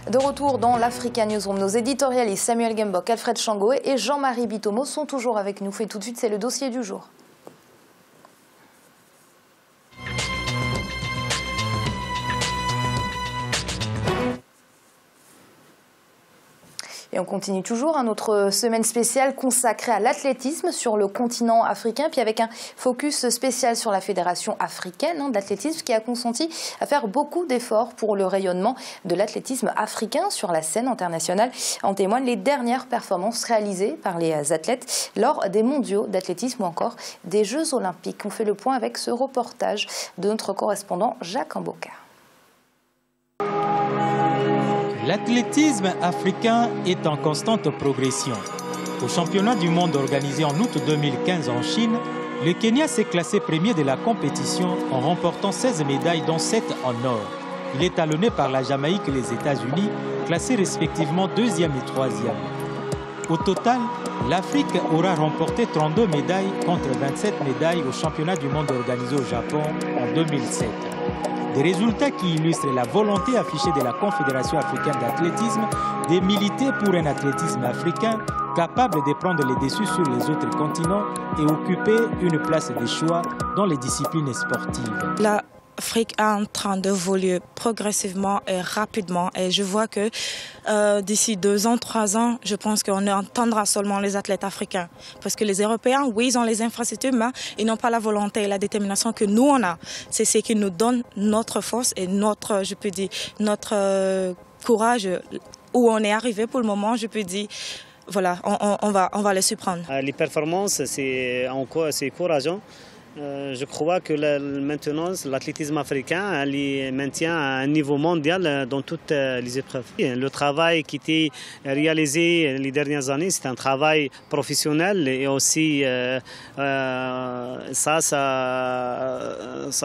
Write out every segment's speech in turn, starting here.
De retour dans l'Africa Newsroom, nos éditorialistes Samuel Gembok, Alfred Changoé et Jean-Marie Bitomo sont toujours avec nous. Et tout de suite, c'est le dossier du jour. Et on continue toujours notre semaine spéciale consacrée à l'athlétisme sur le continent africain, puis avec un focus spécial sur la Fédération africaine d'athlétisme qui a consenti à faire beaucoup d'efforts pour le rayonnement de l'athlétisme africain sur la scène internationale. En témoignent les dernières performances réalisées par les athlètes lors des mondiaux d'athlétisme ou encore des Jeux olympiques. On fait le point avec ce reportage de notre correspondant Jacques Amboka. L'athlétisme africain est en constante progression. Au championnat du monde organisé en août 2015 en Chine, le Kenya s'est classé premier de la compétition en remportant 16 médailles dont 7 en or. Il est talonné par la Jamaïque et les États-Unis, classés respectivement 2e et 3e. Au total, l'Afrique aura remporté 32 médailles contre 27 médailles au championnat du monde organisé au Japon en 2007. Des résultats qui illustrent la volonté affichée de la Confédération africaine d'athlétisme de militer pour un athlétisme africain capable de prendre les dessus sur les autres continents et occuper une place de choix dans les disciplines sportives. L'Afrique est en train d'évoluer progressivement et rapidement et je vois que d'ici 2 ans, 3 ans, je pense qu'on entendra seulement les athlètes africains. Parce que les Européens, oui, ils ont les infrastructures, mais ils n'ont pas la volonté et la détermination que nous, on a. C'est ce qui nous donne notre force et notre, je peux dire, notre courage où on est arrivé pour le moment, je peux dire. Voilà, on va les surprendre. Les performances, c'est encourageant. Je crois que maintenant, l'athlétisme africain maintient un niveau mondial dans toutes les épreuves. Le travail qui était réalisé les dernières années, c'est un travail professionnel et aussi ça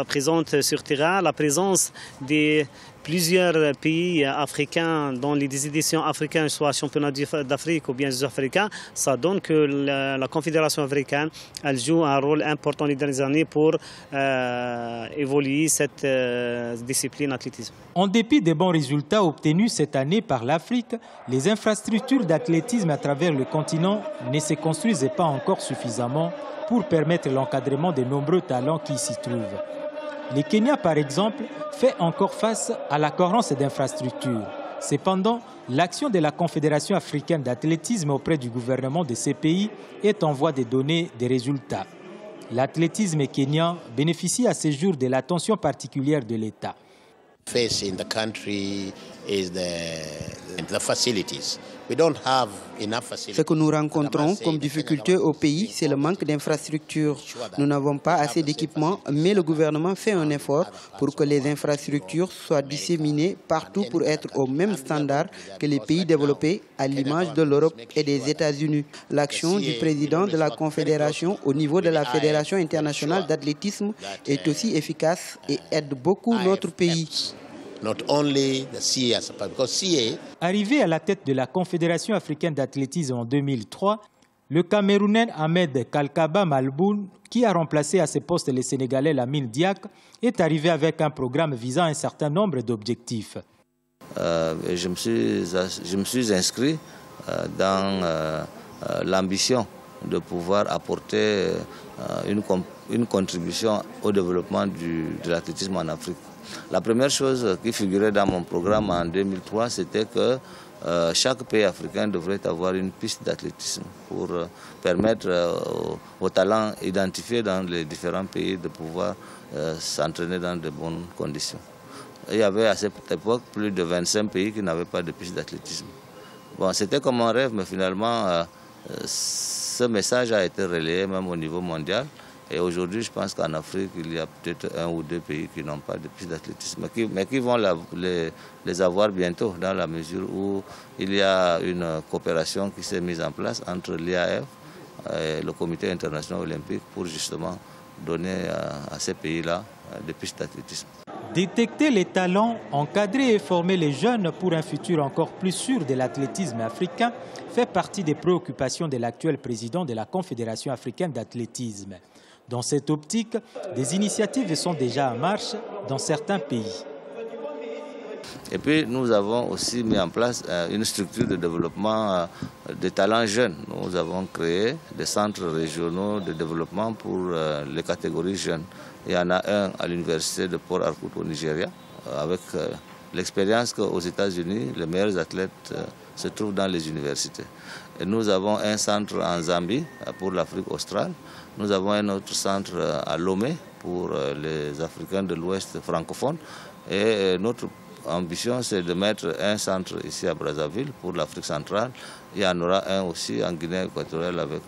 présente sur terrain la présence des plusieurs pays africains dans les éditions africaines, soit championnat d'Afrique ou bien Jeux africains, ça donne que la Confédération africaine elle joue un rôle important les dernières années pour évoluer cette discipline athlétisme. En dépit des bons résultats obtenus cette année par l'Afrique, les infrastructures d'athlétisme à travers le continent ne se construisent pas encore suffisamment pour permettre l'encadrement de nombreux talents qui s'y trouvent. Le Kenya, par exemple, fait encore face à la carence d'infrastructures. Cependant, l'action de la Confédération africaine d'athlétisme auprès du gouvernement de ces pays est en voie de donner des résultats. L'athlétisme kenyan bénéficie à ce jour de l'attention particulière de l'État. Face in the country is the facilities. We don't have enough facilities. Ce que nous rencontrons comme difficulté au pays, c'est le manque d'infrastructures. Nous n'avons pas assez d'équipements, mais le gouvernement fait un effort pour que les infrastructures soient disséminées partout pour être au même standard que les pays développés, à l'image de l'Europe et des États-Unis. L'action du président de la Confédération au niveau de la Fédération internationale d'athlétisme est aussi efficace et aide beaucoup notre pays. Not only the CA, because CA... Arrivé à la tête de la Confédération africaine d'athlétisme en 2003, le Camerounais Ahmed Kalkaba Malboun, qui a remplacé à ce poste le Sénégalais Lamine Diack, est arrivé avec un programme visant un certain nombre d'objectifs. Je me suis inscrit dans l'ambition de pouvoir apporter une contribution au développement de l'athlétisme en Afrique. La première chose qui figurait dans mon programme en 2003, c'était que chaque pays africain devrait avoir une piste d'athlétisme pour permettre aux talents identifiés dans les différents pays de pouvoir s'entraîner dans de bonnes conditions. Il y avait à cette époque plus de 25 pays qui n'avaient pas de piste d'athlétisme. Bon, c'était comme un rêve, mais finalement, ce message a été relayé même au niveau mondial. Et aujourd'hui, je pense qu'en Afrique, il y a peut-être 1 ou 2 pays qui n'ont pas de piste d'athlétisme, mais qui vont les avoir bientôt, dans la mesure où il y a une coopération qui s'est mise en place entre l'IAF et le Comité international olympique pour justement donner à ces pays-là des pistes d'athlétisme. Détecter les talents, encadrer et former les jeunes pour un futur encore plus sûr de l'athlétisme africain fait partie des préoccupations de l'actuel président de la Confédération africaine d'athlétisme. Dans cette optique, des initiatives sont déjà en marche dans certains pays. Et puis nous avons aussi mis en place une structure de développement des talents jeunes. Nous avons créé des centres régionaux de développement pour les catégories jeunes. Il y en a un à l'université de Port Harcourt au Nigeria, avec l'expérience qu'aux États-Unis, les meilleurs athlètes se trouvent dans les universités. Et nous avons un centre en Zambie pour l'Afrique australe. Nous avons un autre centre à Lomé pour les Africains de l'Ouest francophone. Et notre ambition, c'est de mettre un centre ici à Brazzaville pour l'Afrique centrale. Il y en aura un aussi en Guinée équatoriale avec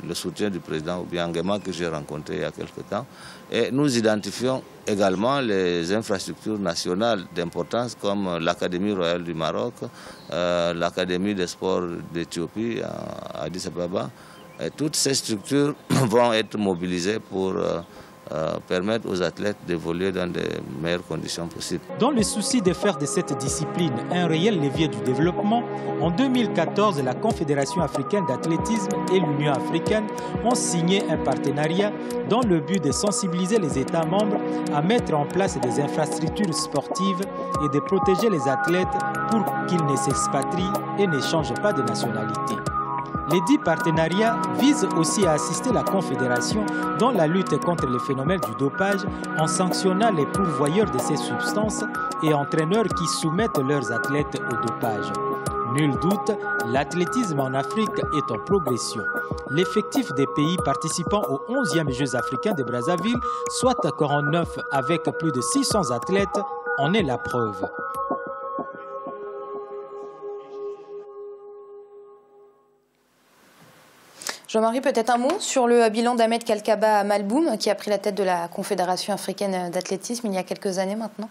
le soutien du président Obiangema que j'ai rencontré il y a quelque temps. Et nous identifions également les infrastructures nationales d'importance comme l'Académie royale du Maroc, l'Académie des sports d'Éthiopie à Addis Ababa. Et toutes ces structures vont être mobilisées pour permettre aux athlètes d'évoluer dans les meilleures conditions possibles. Dans le souci de faire de cette discipline un réel levier du développement, en 2014, la Confédération africaine d'athlétisme et l'Union africaine ont signé un partenariat dans le but de sensibiliser les États membres à mettre en place des infrastructures sportives et de protéger les athlètes pour qu'ils ne s'expatrient et ne changent pas de nationalité. Les 10 partenariats visent aussi à assister la Confédération dans la lutte contre les phénomènes du dopage en sanctionnant les pourvoyeurs de ces substances et entraîneurs qui soumettent leurs athlètes au dopage. Nul doute, l'athlétisme en Afrique est en progression. L'effectif des pays participant aux 11e Jeux africains de Brazzaville, soit 49 avec plus de 600 athlètes, en est la preuve. Jean-Marie, peut-être un mot sur le bilan d'Ahmed Kalkaba Malboum, qui a pris la tête de la Confédération africaine d'athlétisme il y a quelques années maintenant.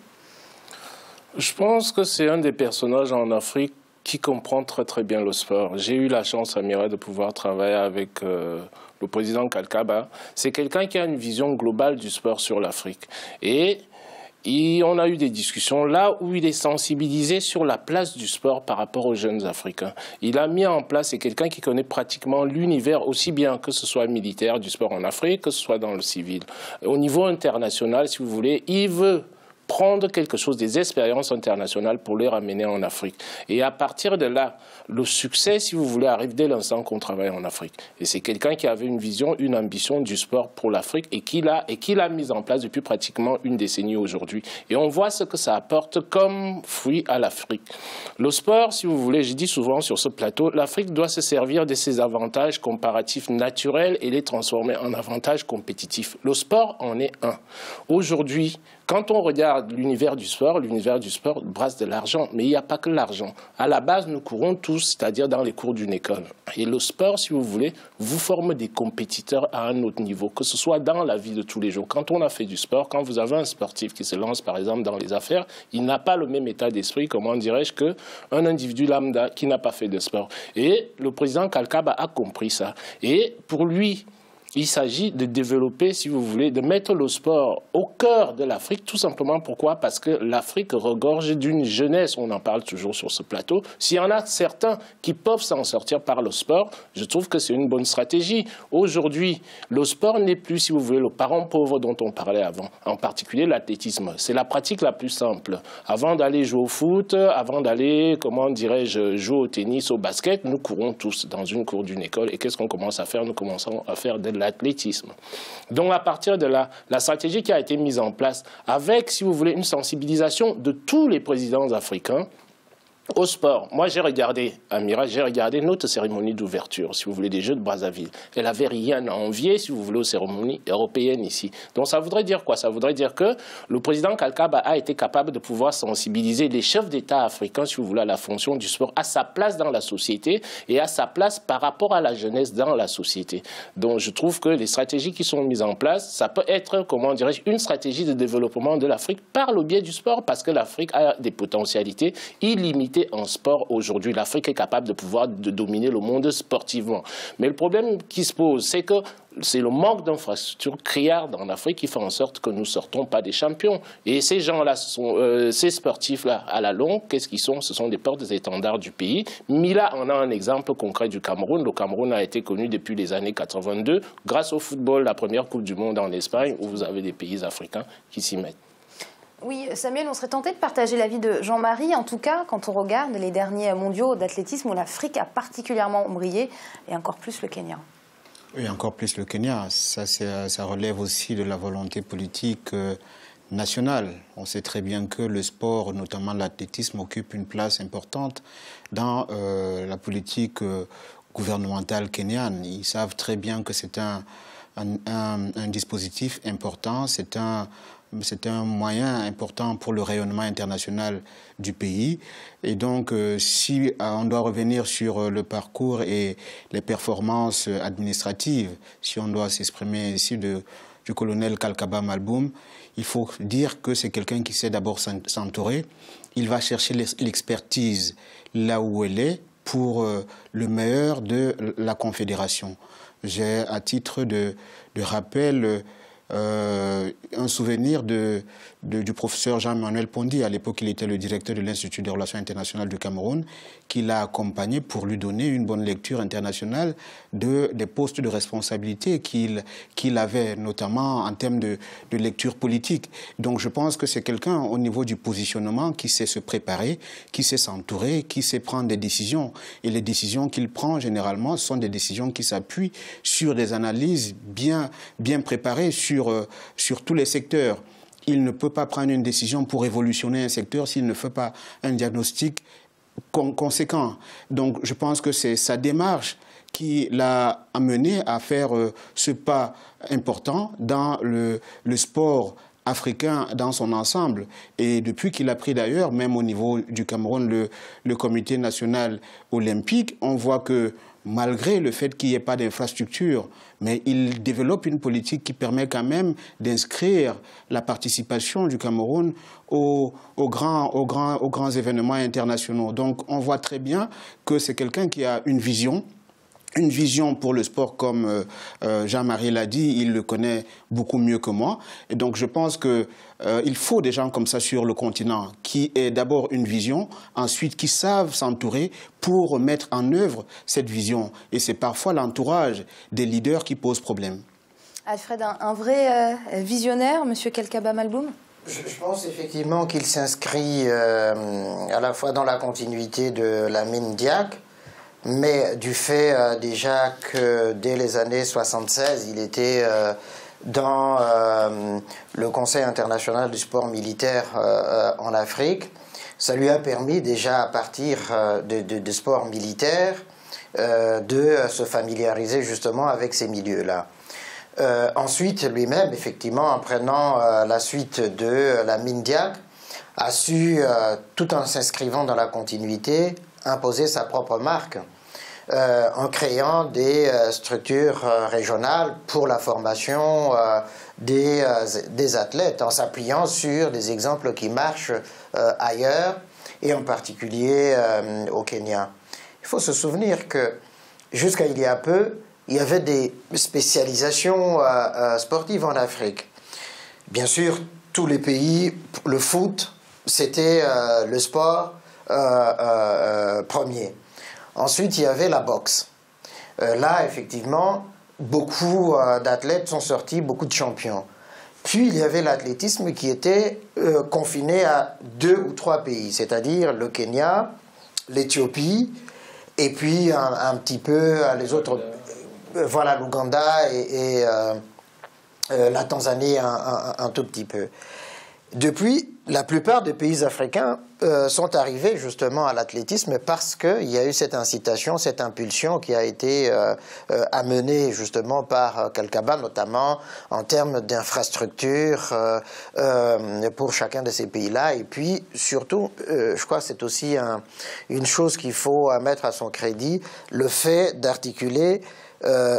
Je pense que c'est un des personnages en Afrique qui comprend très très bien le sport. J'ai eu la chance, Amira, de pouvoir travailler avec le président Kalkaba. C'est quelqu'un qui a une vision globale du sport sur l'Afrique. Et on a eu des discussions là où il est sensibilisé sur la place du sport par rapport aux jeunes Africains. Il a mis en place, c'est quelqu'un qui connaît pratiquement l'univers aussi bien que ce soit militaire du sport en Afrique, que ce soit dans le civil. Au niveau international, si vous voulez, il veut prendre quelque chose, des expériences internationales pour les ramener en Afrique. Et à partir de là, le succès, si vous voulez, arrive dès l'instant qu'on travaille en Afrique. Et c'est quelqu'un qui avait une vision, une ambition du sport pour l'Afrique et qui l'a mise en place depuis pratiquement une décennie aujourd'hui. Et on voit ce que ça apporte comme fruit à l'Afrique. Le sport, si vous voulez, je dis souvent sur ce plateau, l'Afrique doit se servir de ses avantages comparatifs naturels et les transformer en avantages compétitifs. Le sport en est un. Aujourd'hui, quand on regarde l'univers du sport brasse de l'argent. Mais il n'y a pas que l'argent. À la base, nous courons tous, c'est-à-dire dans les cours d'une école. Et le sport, si vous voulez, vous forme des compétiteurs à un autre niveau, que ce soit dans la vie de tous les jours. Quand on a fait du sport, quand vous avez un sportif qui se lance, par exemple, dans les affaires, il n'a pas le même état d'esprit, comment dirais-je, qu'un individu lambda qui n'a pas fait de sport. Et le président Kalkaba a compris ça. Et pour lui, il s'agit de développer, si vous voulez, de mettre le sport au cœur de l'Afrique, tout simplement. Pourquoi? Parce que l'Afrique regorge d'une jeunesse, on en parle toujours sur ce plateau. S'il y en a certains qui peuvent s'en sortir par le sport, je trouve que c'est une bonne stratégie. Aujourd'hui, le sport n'est plus, si vous voulez, le parent pauvre dont on parlait avant, en particulier l'athlétisme. C'est la pratique la plus simple. Avant d'aller jouer au foot, avant d'aller, comment dirais-je, jouer au tennis, au basket, nous courons tous dans une cour d'une école. Et qu'est-ce qu'on commence à faire? Nous commençons à faire de l'athlétisme. Donc à partir de là, la stratégie qui a été mise en place avec, si vous voulez, une sensibilisation de tous les présidents africains au sport. Moi, j'ai regardé, Amira, j'ai regardé notre cérémonie d'ouverture, si vous voulez, des Jeux de Brazzaville. Elle n'avait rien à envier, si vous voulez, aux cérémonies européennes ici. Donc, ça voudrait dire quoi? Ça voudrait dire que le président Kalkaba a été capable de pouvoir sensibiliser les chefs d'État africains, si vous voulez, à la fonction du sport, à sa place dans la société et à sa place par rapport à la jeunesse dans la société. Donc, je trouve que les stratégies qui sont mises en place, ça peut être, comment dirais-je, une stratégie de développement de l'Afrique par le biais du sport, parce que l'Afrique a des potentialités illimitées en sport aujourd'hui. L'Afrique est capable de pouvoir dominer le monde sportivement. Mais le problème qui se pose, c'est que c'est le manque d'infrastructures criardes en Afrique qui fait en sorte que nous ne sortons pas des champions. Et ces gens-là, ces sportifs-là, à la longue, qu'est-ce qu'ils sont? Ce sont des porte-étendards du pays. Mila en a un exemple concret du Cameroun. Le Cameroun a été connu depuis les années 82, grâce au football, la première Coupe du Monde en Espagne, où vous avez des pays africains qui s'y mettent. Oui, Samuel, on serait tenté de partager l'avis de Jean-Marie. En tout cas, quand on regarde les derniers mondiaux d'athlétisme où l'Afrique a particulièrement brillé, et encore plus le Kenya. Oui, encore plus le Kenya. Ça relève aussi de la volonté politique nationale. On sait très bien que le sport, notamment l'athlétisme, occupe une place importante dans la politique gouvernementale kenyane. Ils savent très bien que c'est un dispositif important, c'est un moyen important pour le rayonnement international du pays. Et donc, si on doit revenir sur le parcours et les performances administratives, si on doit s'exprimer ici du colonel Kalkaba Malboum, il faut dire que c'est quelqu'un qui sait d'abord s'entourer. Il va chercher l'expertise là où elle est pour le meilleur de la Confédération. J'ai, à titre de rappel, un souvenir du professeur Jean-Manuel Pondi. À l'époque, il était le directeur de l'Institut des relations internationales du Cameroun, qui l'a accompagné pour lui donner une bonne lecture internationale des postes de responsabilité qu'il avait, notamment en termes de lecture politique. Donc je pense que c'est quelqu'un au niveau du positionnement qui sait se préparer, qui sait s'entourer, qui sait prendre des décisions. Et les décisions qu'il prend, généralement, sont des décisions qui s'appuient sur des analyses bien préparées sur tous les secteurs. Il ne peut pas prendre une décision pour révolutionner un secteur s'il ne fait pas un diagnostic conséquent. Donc je pense que c'est sa démarche qui l'a amené à faire ce pas important dans le sport africain dans son ensemble. Et depuis qu'il a pris d'ailleurs, même au niveau du Cameroun, le comité national olympique, on voit que malgré le fait qu'il n'y ait pas d'infrastructure, mais il développe une politique qui permet quand même d'inscrire la participation du Cameroun aux grands événements internationaux. Donc on voit très bien que c'est quelqu'un qui a une vision pour le sport, comme Jean-Marie l'a dit, il le connaît beaucoup mieux que moi. Et donc je pense qu'il faut des gens comme ça sur le continent, qui aient d'abord une vision, ensuite qui savent s'entourer pour mettre en œuvre cette vision. Et c'est parfois l'entourage des leaders qui pose problème. Alfred, un vrai visionnaire, Monsieur Kalkaba Malboum? Je pense effectivement qu'il s'inscrit à la fois dans la continuité de Lamine Diack, mais du fait déjà que dès les années 76, il était dans le Conseil international du sport militaire en Afrique, ça lui a permis déjà à partir de sport militaire de se familiariser justement avec ces milieux-là. Ensuite, lui-même, effectivement, en prenant la suite de Lamine Diack, a su, tout en s'inscrivant dans la continuité, imposer sa propre marque en créant des structures régionales pour la formation des athlètes, en s'appuyant sur des exemples qui marchent ailleurs, et en particulier au Kenya. Il faut se souvenir que jusqu'à il y a peu, il y avait des spécialisations sportives en Afrique. Bien sûr, tous les pays, le foot, c'était le sport premier. Ensuite, il y avait la boxe. Là, effectivement, beaucoup d'athlètes sont sortis, beaucoup de champions. Puis, il y avait l'athlétisme qui était confiné à 2 ou 3 pays, c'est-à-dire le Kenya, l'Éthiopie, et puis un petit peu les autres, voilà, l'Ouganda et la Tanzanie un tout petit peu. Depuis, la plupart des pays africains sont arrivés justement à l'athlétisme parce qu'il y a eu cette incitation, cette impulsion qui a été amenée justement par Kalkaba, notamment en termes d'infrastructures pour chacun de ces pays-là. Et puis surtout, je crois que c'est aussi une chose qu'il faut mettre à son crédit, le fait d'articuler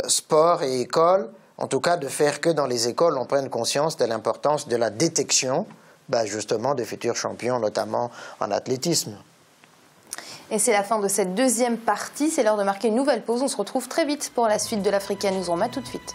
sport et école, en tout cas de faire que dans les écoles on prenne conscience de l'importance de la détection justement des futurs champions, notamment en athlétisme. Et c'est la fin de cette deuxième partie, c'est l'heure de marquer une nouvelle pause. On se retrouve très vite pour la suite de l'Africa Newsroom. À tout de suite.